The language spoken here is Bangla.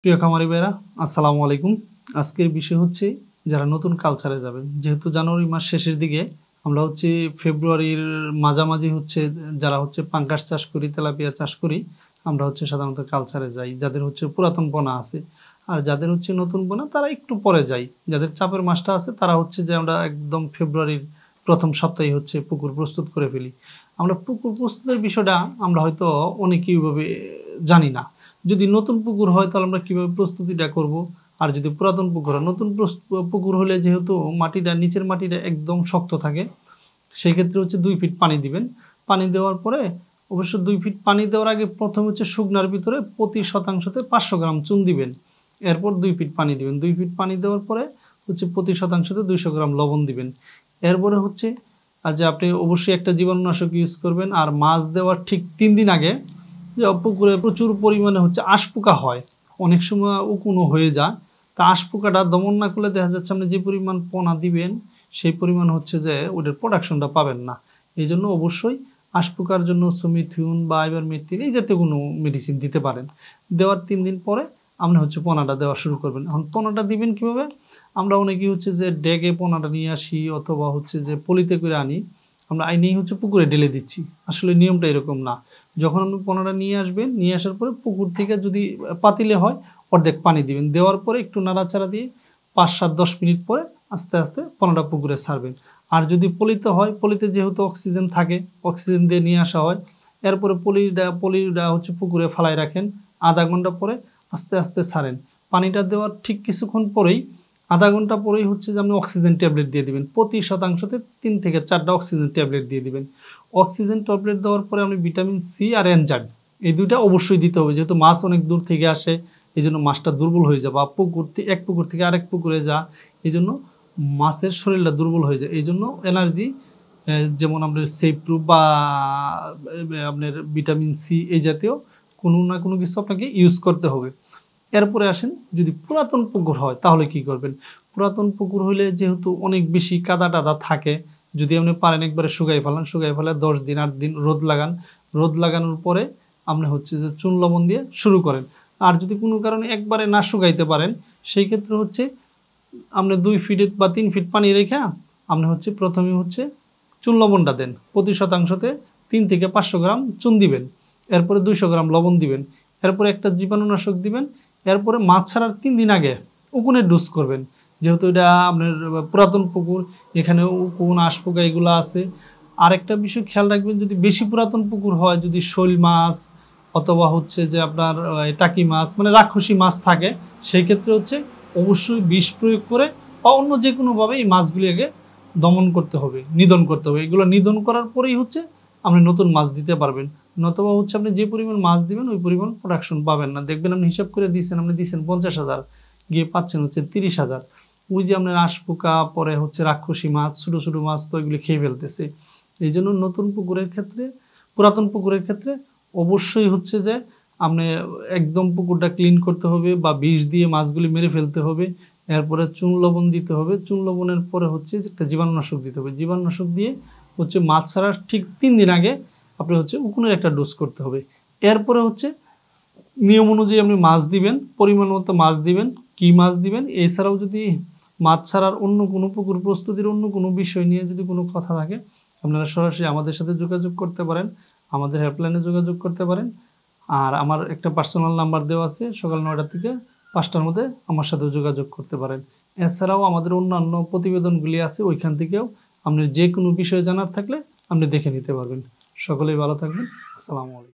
প্রিয় খামারি ভাইরা, আসসালামু আলাইকুম। আজকের বিষয় হচ্ছে যারা নতুন কালচারে যাবেন। যেহেতু জানুয়ারি মাস শেষের দিকে আমরা হচ্ছে ফেব্রুয়ারির মাঝামাঝি হচ্ছে যারা হচ্ছে পাঙ্গাস চাষ করি, তেলাপিয়া চাষ করি, আমরা হচ্ছে সাধারণত কালচারে যাই। যাদের হচ্ছে পুরাতন পোনা আছে। আর যাদের হচ্ছে নতুন পোনা তারা একটু পরে যায়। যাদের চাপের মাসটা আছে তারা হচ্ছে যে আমরা একদম ফেব্রুয়ারির ১ম সপ্তাহে হচ্ছে পুকুর প্রস্তুত করে ফেলি। আমরা পুকুর প্রস্তুতের বিষয়টা আমরা হয়তো অনেকেই ওইভাবে জানি না। যদি নতুন পুকুর হয় তাহলে আমরা কিভাবে প্রস্তুতিটা করব, আর যদি পুরাতন পুকুর হয়, নতুন পুকুর হলে যেহেতু মাটিটা নিচের মাটিটা একদম শক্ত থাকে, সেই ক্ষেত্রে হচ্ছে ২ ফিট পানি দিবেন। পানি দেওয়ার পরে অবশ্য ২ ফিট পানি দেওয়ার আগে প্রথম হচ্ছে শুকনার ভিতরে প্রতি শতাংশতে ৫০০ গ্রাম চুন দিবেন। এরপর ২ ফিট পানি দিবেন। ২ ফিট পানি দেওয়ার পরে হচ্ছে প্রতি শতাংশতে ২০০ গ্রাম লবণ দিবেন। এরপরে হচ্ছে যে আপনি অবশ্যই একটা জীবাণুনাশক ইউজ করবেন। আর মাছ দেওয়ার ঠিক ৩ দিন আগে যে পুকুরে প্রচুর পরিমাণে হচ্ছে আঁশপোকা হয়, অনেক সময় উকুনও হয়ে যায়। তা আঁশপোকাটা দমন না করলে দেখা যাচ্ছে আপনি যে পরিমাণ পোনা দিবেন সেই পরিমাণ হচ্ছে যে ওটার প্রোডাকশনটা পাবেন না। এই জন্য অবশ্যই আঁশপোকার জন্য সুমিথিউন বা আইভারমেকটিন এই জাতীয় কোনো মেডিসিন দিতে পারেন। দেওয়ার ৩ দিন পরে আপনি হচ্ছে পোনাটা দেওয়া শুরু করবেন। এখন পোনাটা দিবেন কীভাবে? আমরা অনেকেই হচ্ছে যে ড্যাগে পোনাটা নিয়ে আসি অথবা হচ্ছে যে পলিতে করে আনি, আমরা আইনেই হচ্ছে পুকুরে ঢেলে দিচ্ছি। আসলে নিয়মটা এরকম না। যখন আপনি পোনাটা নিয়ে আসবেন, নিয়ে আসার পরে পুকুর থেকে যদি পাতিলে হয় অর্ধেক পানি দিবেন। দেওয়ার পরে একটু নাড়াচাড়া দিয়ে ৫, ৭, ১০ মিনিট পরে আস্তে আস্তে পোনাটা পুকুরে ছাড়বেন। আর যদি পলিতে হয়, পলিতে যেহেতু অক্সিজেন থাকে, অক্সিজেন দিয়ে নিয়ে আসা হয়। এরপরে পলিটা হচ্ছে পুকুরে ফালায় রাখেন। আধা ঘন্টা পরে আস্তে আস্তে ছাড়েন। পানিটা দেওয়ার ঠিক কিছুক্ষণ পরেই, আধা ঘন্টা পরেই হচ্ছে যে আপনি অক্সিজেন ট্যাবলেট দিয়ে দিবেন। প্রতি শতাংশতে ৩ থেকে ৪টা অক্সিজেন ট্যাবলেট দিয়ে দিবেন। অক্সিজেন ট্যাবলেট দেওয়ার পরে আপনি ভিটামিন সি আর এনজাইম এই ২টা অবশ্যই দিতে হবে। যেহেতু মাছ অনেক দূর থেকে আসে, এই জন্য মাছটা দুর্বল হয়ে যায়, বা এক পুকুর থেকে আরেক পুকুরে যা, এই জন্য মাছের শরীরটা দুর্বল হয়ে যায়। এই জন্য এনার্জি যেমন আপনার সেপ্রু বা আপনার ভিটামিন সি এই জাতীয় কোনো না কোনো কিছু আপনাকে ইউজ করতে হবে। এরপরে আসেন, যদি পুরাতন পুকুর হয় তাহলে কি করবেন? পুরাতন পুকুর হইলে যেহেতু অনেক বেশি কাদা টাদা থাকে, যদি আপনি পারেন একবারে শুকাই ফেলান, শুকাই ফেলে ১০ দিন ৮ দিন রোদ লাগান। রোদ লাগানোর পরে আপনি হচ্ছে যে চুন লবণ দিয়ে শুরু করেন। আর যদি কোনো কারণে একবারে না শুকাইতে পারেন, সেই ক্ষেত্রে হচ্ছে আপনি ২ ফিট বা ৩ ফিট পানি রেখে আপনি হচ্ছে প্রথমে হচ্ছে চুন লবণটা দেন। প্রতি শতাংশতে ৩ থেকে ৫০০ গ্রাম চুন দিবেন। এরপরে ২০০ গ্রাম লবণ দিবেন। এরপরে একটা জীবাণুনাশক দিবেন। এরপরে মাছ ছাড়ার ৩ দিন আগে উকুনের ডোজ করবেন। যেহেতু এটা আপনার পুরাতন পুকুর, এখানে উকুন আঁশপোকা এগুলো আছে। আরেকটা বিষয় খেয়াল রাখবেন, যদি বেশি পুরাতন পুকুর হয়, যদি শৈল মাছ অথবা হচ্ছে যে আপনার টাকি মাছ মানে রাক্ষসী মাছ থাকে, সেই ক্ষেত্রে হচ্ছে অবশ্যই বিষ প্রয়োগ করে বা অন্য যে কোনোভাবে এই মাছগুলিকে দমন করতে হবে, নিধন করতে হবে। এগুলো নিধন করার পরেই হচ্ছে আপনি নতুন মাছ দিতে পারবেন। নতুবা হচ্ছে আপনি যে পরিমাণ মাছ দিবেন ওই পরিমাণ প্রোডাকশন পাবেন না। দেখবেন আপনি হিসাব করে দিয়েছেন, আপনি দিয়েছেন ৫০,০০০, গিয়ে পাচ্ছেন হচ্ছে ৩০,০০০। ওই যে আপনার আঁশপোকা, পরে হচ্ছে রাক্ষসী মাছ, ছোটো ছোটো মাছ তো এগুলি খেয়ে ফেলতেছে। এই জন্য নতুন পুকুরের ক্ষেত্রে, পুরাতন পুকুরের ক্ষেত্রে অবশ্যই হচ্ছে যে আপনি একদম পুকুরটা ক্লিন করতে হবে বা বিষ দিয়ে মাছগুলি মেরে ফেলতে হবে। এরপরে চুন লবণ দিতে হবে। চুন লবণের পরে হচ্ছে একটা জীবাণুনাশক দিতে হবে। জীবাণুনাশক দিয়ে হচ্ছে মাছ ছাড়ার ঠিক ৩ দিন আগে আপনি হচ্ছে উকুনের একটা ডোজ করতে হবে। এরপরে হচ্ছে নিয়ম অনুযায়ী আপনি মাছ দিবেন, পরিমাণ মতো মাছ দিবেন। কি মাছ দিবেন? এছাড়াও যদি মাছ ছাড়ার অন্য কোনো পুকুর প্রস্তুতির অন্য কোনো বিষয় নিয়ে যদি কোনো কথা থাকে, আপনারা সরাসরি আমাদের সাথে যোগাযোগ করতে পারেন, আমাদের হেল্পলাইনে যোগাযোগ করতে পারেন। আর আমার একটা পার্সোনাল নাম্বার দেওয়া আছে, সকাল ৯টা থেকে ৫টার মধ্যে আমার সাথে যোগাযোগ করতে পারেন। এছাড়াও আমাদের অন্যান্য প্রতিবেদনগুলি আছে, ওইখান থেকেও আপনি যে কোনো বিষয় জানার থাকলে আপনি দেখে নিতে পারবেন। সকলেই ভালো থাকবেন। আসসালামু আলাইকুম।